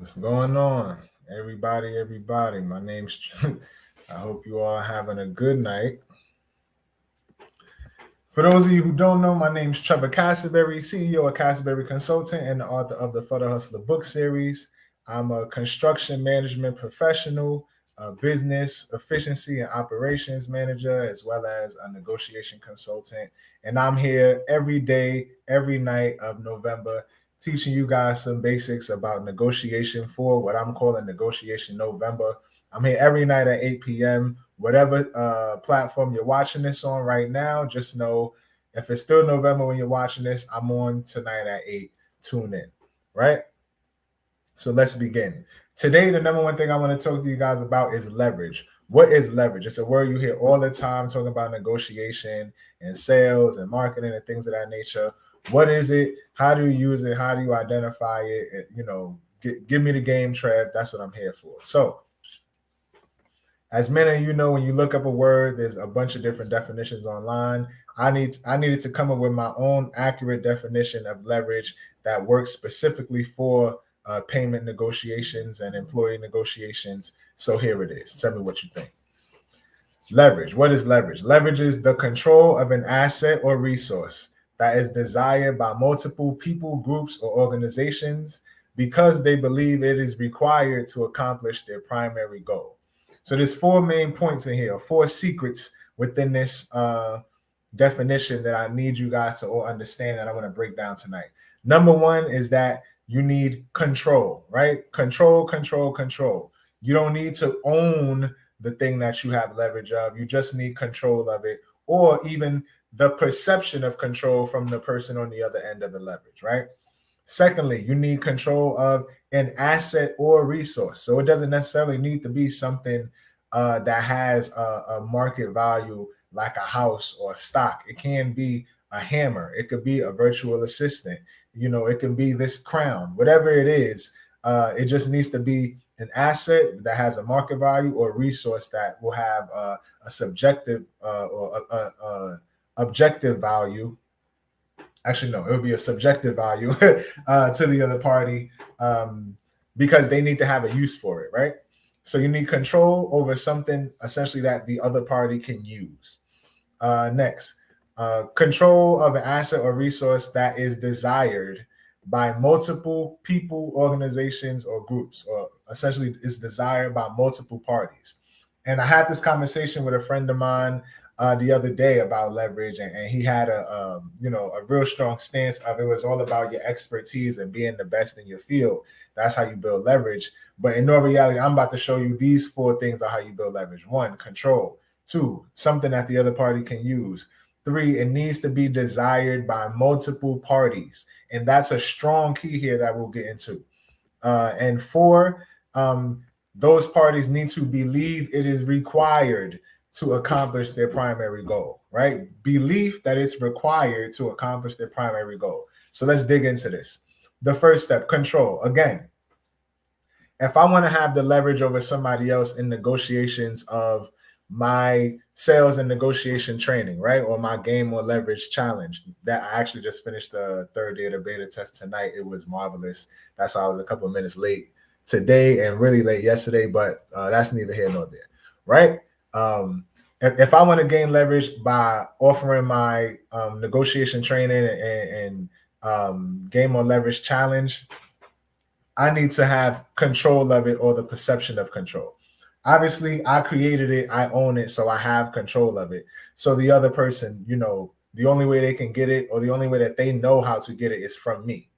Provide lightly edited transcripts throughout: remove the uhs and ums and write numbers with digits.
What's going on? Everybody. My name's I hope you all having a good night. For those of you who don't know, my name's Trevor Castleberry, CEO of Castleberry Consulting and the author of the Flutter Hustler book series. I'm a construction management professional, a business efficiency and operations manager, as well as a negotiation consultant. And I'm here every day, every night of November, teaching you guys some basics about negotiation for what I'm calling Negotiation November. I'm here every night at 8 p.m. Whatever platform you're watching this on right now, just know if it's still November when you're watching this, I'm on tonight at 8. Tune in, right? So let's begin. Today, the number one thing I want to talk to you guys about is leverage. What is leverage? It's a word you hear all the time talking about negotiation and sales and marketing and things of that nature. What is it? How do you use it? How do you identify it? Give me the game, Trev. That's what I'm here for. So, as many of you know, when you look up a word, there's a bunch of different definitions online. I needed to come up with my own accurate definition of leverage that works specifically for payment negotiations and employee negotiations. So here it is. Tell me what you think. Leverage. What is leverage? Leverage is the control of an asset or resource that is desired by multiple people, groups, or organizations because they believe it is required to accomplish their primary goal. So there's four main points in here, four secrets within this definition that I need you guys to all understand that I want to break down tonight. Number one is that you need control, right? Control. You don't need to own the thing that you have leverage of. You just need control of it, or even the perception of control from the person on the other end of the leverage, right? Secondly, you need control of an asset or resource. So it doesn't necessarily need to be something that has a market value like a house or a stock. It can be a hammer. It could be a virtual assistant. It can be this crown, whatever it is. It just needs to be an asset that has a market value or a resource that will have a subjective or a objective value. Actually, no, it would be a subjective value to the other party because they need to have a use for it, right? So you need control over something essentially that the other party can use. Next, control of an asset or resource that is desired by multiple people, organizations, or groups, or essentially is desired by multiple parties. And I had this conversation with a friend of mine the other day about leverage, and he had a real strong stance of it was all about your expertise and being the best in your field. That's how you build leverage. But in no reality, I'm about to show you these four things are how you build leverage. One, control. Two, something that the other party can use. Three, it needs to be desired by multiple parties. And that's a strong key here that we'll get into. And four, those parties need to believe it is required to accomplish their primary goal, right? Belief that it's required to accomplish their primary goal. So let's dig into this. The first step, control. Again, if I want to have the leverage over somebody else in negotiations of my sales and negotiation training, right? Or my game or leverage challenge that I actually just finished the third day of the beta test tonight. It was marvelous. That's why I was a couple of minutes late today and really late yesterday, but that's neither here nor there, right? If I want to gain leverage by offering my negotiation training and game or leverage challenge, I need to have control of it or the perception of control. Obviously, I created it, I own it, so I have control of it. So the other person, the only way they can get it or the only way that they know how to get it is from me.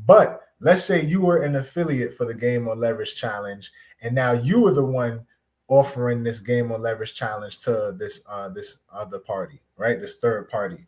But let's say you were an affiliate for the game or leverage challenge, and now you were the one offering this game or leverage challenge to this other party, right? This third party.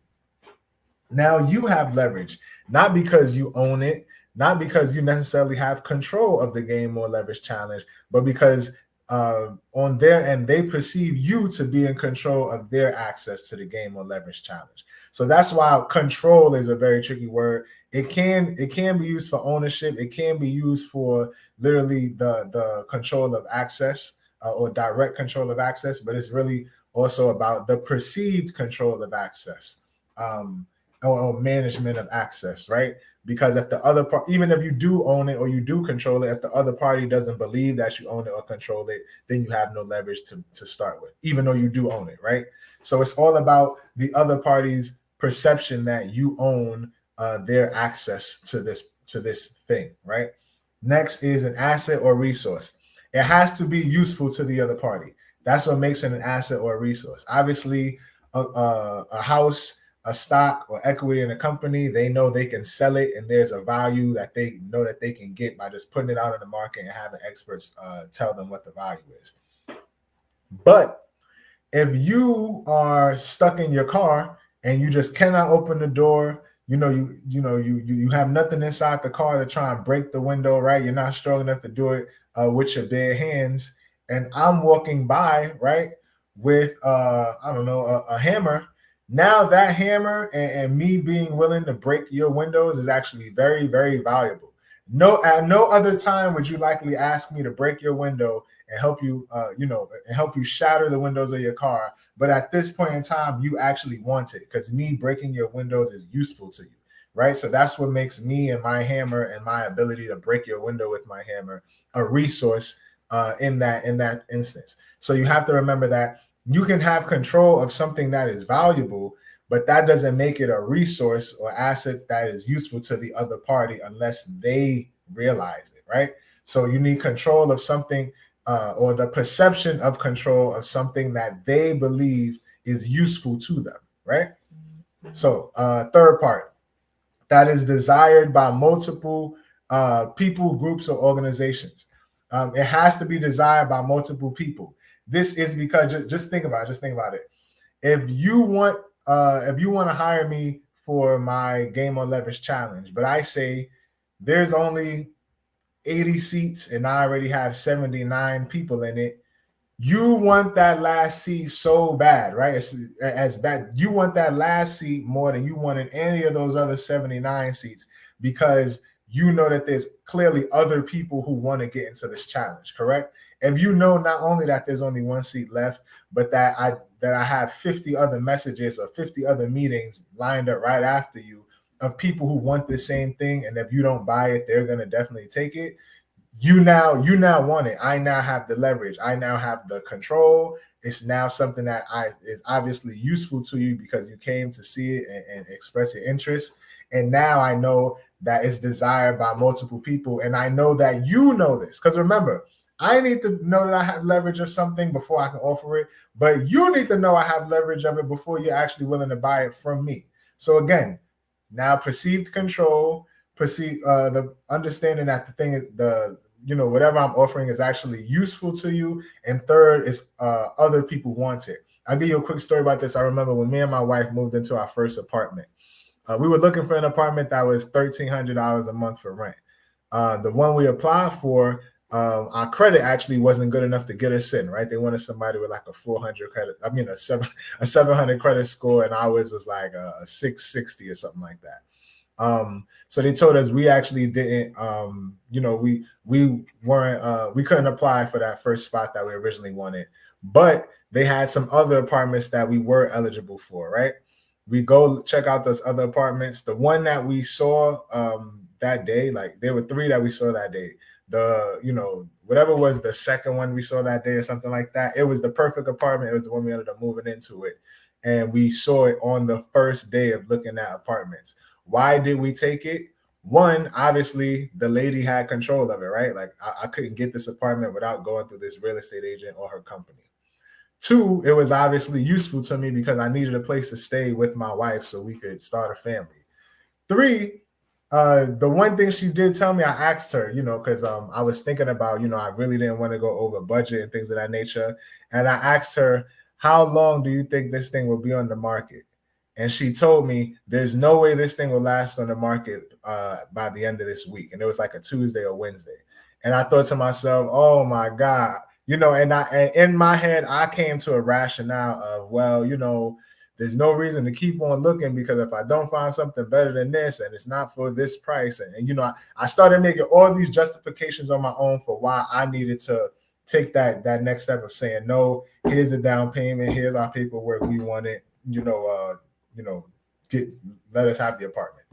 Now you have leverage, not because you own it, not because you necessarily have control of the game or leverage challenge, but because on their end, they perceive you to be in control of their access to the game or leverage challenge. So that's why control is a very tricky word. It can be used for ownership. It can be used for literally the control of access or direct control of access, but it's really also about the perceived control of access. or management of access, right? Because if the other part, even if you do own it or you do control it, if the other party doesn't believe that you own it or control it, then you have no leverage to start with, even though you do own it, right? So it's all about the other party's perception that you own their access to this thing, right? Next is an asset or resource. It has to be useful to the other party. That's what makes it an asset or a resource. Obviously, a house, a stock or equity in a company, they know they can sell it and there's a value that they know that they can get by just putting it out in the market and having experts tell them what the value is. But if you are stuck in your car and you just cannot open the door, you have nothing inside the car to try and break the window, right? You're not strong enough to do it with your bare hands. And I'm walking by, right, with I don't know, a hammer. Now that hammer and me being willing to break your windows is actually very, very valuable. No, at no other time would you likely ask me to break your window and help you, and help you shatter the windows of your car. But at this point in time, you actually want it because me breaking your windows is useful to you, right? So that's what makes me and my hammer and my ability to break your window with my hammer a resource in that instance. So you have to remember that you can have control of something that is valuable, but that doesn't make it a resource or asset that is useful to the other party unless they realize it, right? So you need control of something or the perception of control of something that they believe is useful to them, right? So, third part, that is desired by multiple people, groups, or organizations. It has to be desired by multiple people. This is because just think about it. Just think about it. If you want to hire me for my Game on Leverage challenge, but I say there's only 80 seats and I already have 79 people in it, you want that last seat so bad, right? It's as bad. You want that last seat more than you wanted any of those other 79 seats because you know that there's clearly other people who want to get into this challenge, correct? If you know not only that there's only one seat left, but that I have 50 other messages or 50 other meetings lined up right after you of people who want the same thing, and if you don't buy it, they're gonna definitely take it. You now want it. I now have the leverage. I now have the control. It's now something that I is obviously useful to you because you came to see it and express your interest. And now I know that it's desired by multiple people. And I know that you know this. Because remember, I need to know that I have leverage of something before I can offer it. But you need to know I have leverage of it before you're actually willing to buy it from me. So again, now perceived control, perceive the understanding that the thing is whatever I'm offering is actually useful to you, and third is other people want it. I'll give you a quick story about this. I remember when me and my wife moved into our first apartment. We were looking for an apartment that was $1,300 a month for rent. The one we applied for, our credit actually wasn't good enough to get us in, right? They wanted somebody with like a 400 credit, a 700 credit score, and ours was like a 660 or something like that. So they told us we actually didn't, we weren't, we couldn't apply for that first spot that we originally wanted, but they had some other apartments that we were eligible for, right? We go check out those other apartments. The one that we saw that day, like there were three that we saw that day. Whatever was the second one we saw that day or something like that, it was the perfect apartment. It was the one we ended up moving into it. And we saw it on the first day of looking at apartments. Why did we take it? One, obviously, the lady had control of it, right? Like I couldn't get this apartment without going through this real estate agent or her company. Two, it was obviously useful to me because I needed a place to stay with my wife so we could start a family. Three, the one thing she did tell me, I asked her, because I was thinking about, I really didn't want to go over budget and things of that nature. And I asked her, how long do you think this thing will be on the market? And she told me there's no way this thing will last on the market by the end of this week. And it was like a Tuesday or Wednesday. And I thought to myself, oh my God, and in my head, I came to a rationale of, well, there's no reason to keep on looking because if I don't find something better than this and it's not for this price, and I started making all these justifications on my own for why I needed to take that next step of saying, no, here's the down payment, here's our paperwork, we want it, let us have the apartment,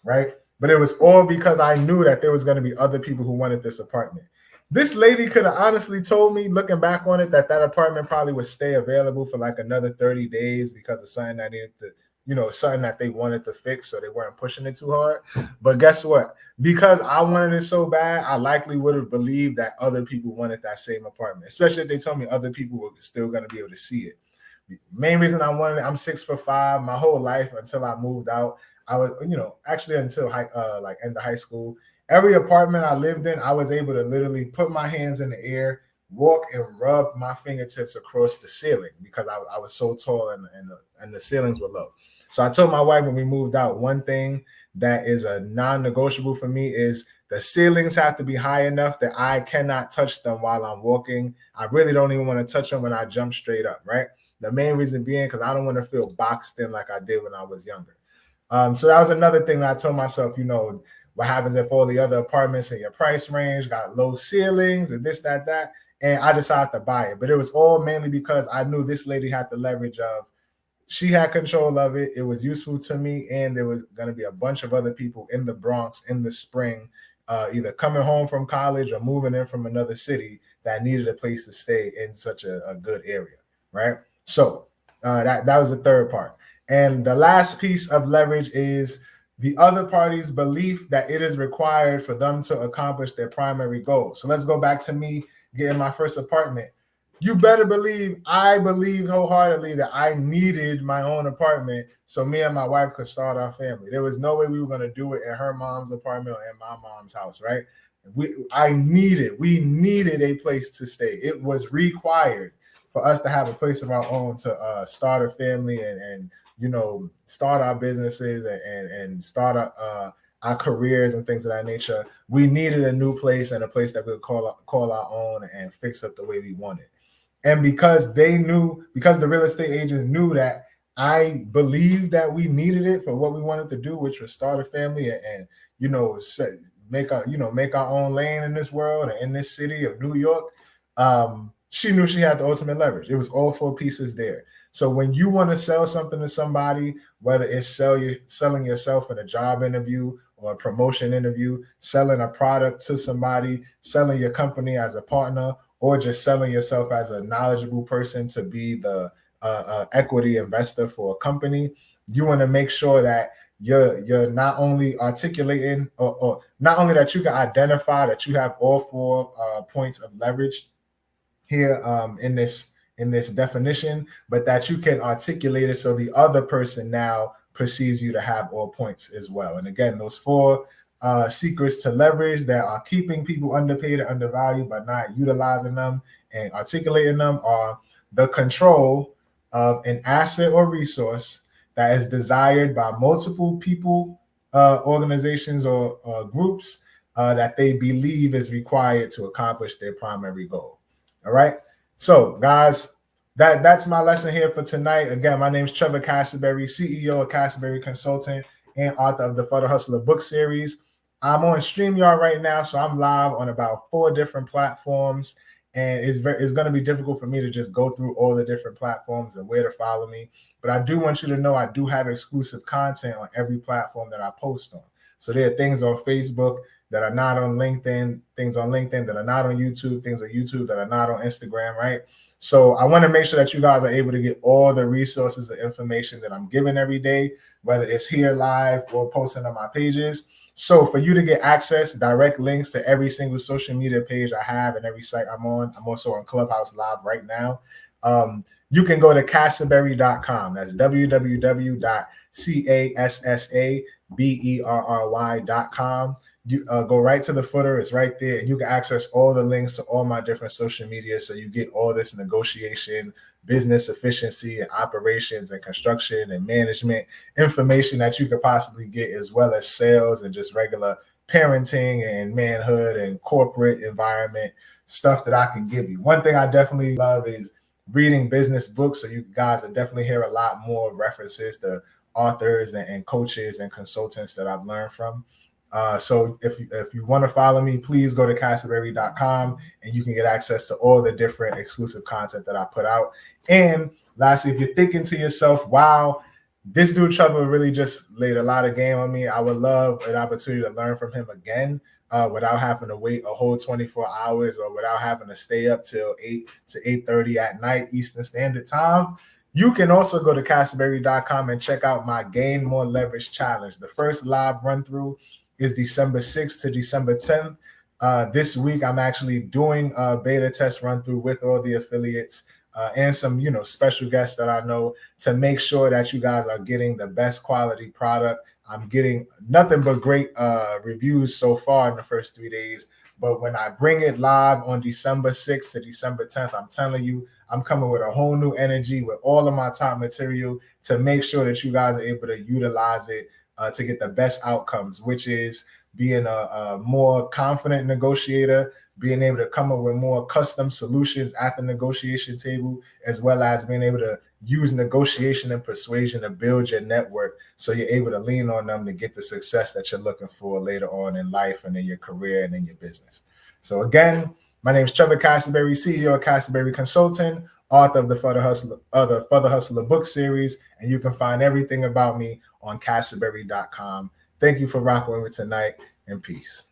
right? But it was all because I knew that there was going to be other people who wanted this apartment. This lady could have honestly told me, looking back on it, that apartment probably would stay available for like another 30 days because of something that needed to, something that they wanted to fix, so they weren't pushing it too hard. But guess what? Because I wanted it so bad, I likely would have believed that other people wanted that same apartment, especially if they told me other people were still going to be able to see it. Main reason I wanted it, I'm 6'5". My whole life until I moved out, I was, actually until like end of high school, every apartment I lived in, I was able to literally put my hands in the air, walk and rub my fingertips across the ceiling because I was so tall and the ceilings were low. So I told my wife when we moved out, one thing that is a non-negotiable for me is the ceilings have to be high enough that I cannot touch them while I'm walking. I really don't even want to touch them when I jump straight up, right? The main reason being because I don't want to feel boxed in like I did when I was younger. So that was another thing that I told myself, what happens if all the other apartments in your price range got low ceilings and this, that, and I decided to buy it. But it was all mainly because I knew this lady had the leverage of, she had control of it. It was useful to me, and there was going to be a bunch of other people in the Bronx in the spring, either coming home from college or moving in from another city that needed a place to stay in such a good area, right? So that was the third part. And the last piece of leverage is the other party's belief that it is required for them to accomplish their primary goal. So let's go back to me getting my first apartment. You better believe I believed wholeheartedly that I needed my own apartment so me and my wife could start our family. There was no way we were going to do it in her mom's apartment or in my mom's house, right? We needed a place to stay. It was required for us to have a place of our own to start a family and start our businesses and start our careers and things of that nature. We needed a new place and a place that we would call our own and fix up the way we wanted. And because the real estate agents knew that I believed that we needed it for what we wanted to do, which was start a family and make our own lane in this world and in this city of New York. She knew she had the ultimate leverage. It was all four pieces there. So when you want to sell something to somebody, whether it's selling yourself in a job interview or a promotion interview, selling a product to somebody, selling your company as a partner, or just selling yourself as a knowledgeable person to be the equity investor for a company, you want to make sure that you're not only articulating or not only that you can identify that you have all four points of leverage here in this definition, but that you can articulate it so the other person now perceives you to have all points as well. And again, those four secrets to leverage that are keeping people underpaid and undervalued by not utilizing them and articulating them are the control of an asset or resource that is desired by multiple people, organizations, or groups that they believe is required to accomplish their primary goal. All right. So, guys, that's my lesson here for tonight. Again, my name is Trevor Castleberry, CEO of Castleberry Consulting and author of the Flutter Hustler book series. I'm on StreamYard right now, so I'm live on about 4 different platforms, and it's going to be difficult for me to just go through all the different platforms and where to follow me. But I do want you to know I do have exclusive content on every platform that I post on. So there are things on Facebook that are not on LinkedIn, things on LinkedIn that are not on YouTube, things on YouTube that are not on Instagram, right? So I want to make sure that you guys are able to get all the resources and information that I'm giving every day, whether it's here live or posting on my pages. So for you to get access, direct links to every single social media page I have and every site I'm on, I'm also on Clubhouse Live right now. You can go to Castleberry.com. That's www.CASSABERRY.com. You go right to the footer. It's right there, and you can access all the links to all my different social media, so you get all this negotiation, business efficiency, and operations and construction and management information that you could possibly get, as well as sales and just regular parenting and manhood and corporate environment stuff that I can give you. One thing I definitely love is reading business books, so you guys will definitely hear a lot more references to authors and coaches and consultants that I've learned from. So if you want to follow me, please go to Castleberry.com and you can get access to all the different exclusive content that I put out. And lastly, if you're thinking to yourself, wow, This dude Trevor really just laid a lot of game on me. I would love an opportunity to learn from him again, without having to wait a whole 24 hours or without having to stay up till 8 to 8:30 at night Eastern Standard Time. You can also go to castleberry.com and check out my Gain More Leverage Challenge. The first live run through is December 6th to December 10th. This week, I'm actually doing a beta test run through with all the affiliates, and some, special guests that I know, to make sure that you guys are getting the best quality product. I'm getting nothing but great reviews so far in the first 3 days. But when I bring it live on December 6th to December 10th, I'm telling you, I'm coming with a whole new energy with all of my top material to make sure that you guys are able to utilize it to get the best outcomes, which is being a more confident negotiator, being able to come up with more custom solutions at the negotiation table, as well as being able to use negotiation and persuasion to build your network so you're able to lean on them to get the success that you're looking for later on in life and in your career and in your business. So again, my name is Trevor Castleberry, CEO of Castleberry Consulting, author of the Further Hustler book series, and you can find everything about me on castleberry.com. Thank you for rocking with me tonight, and peace.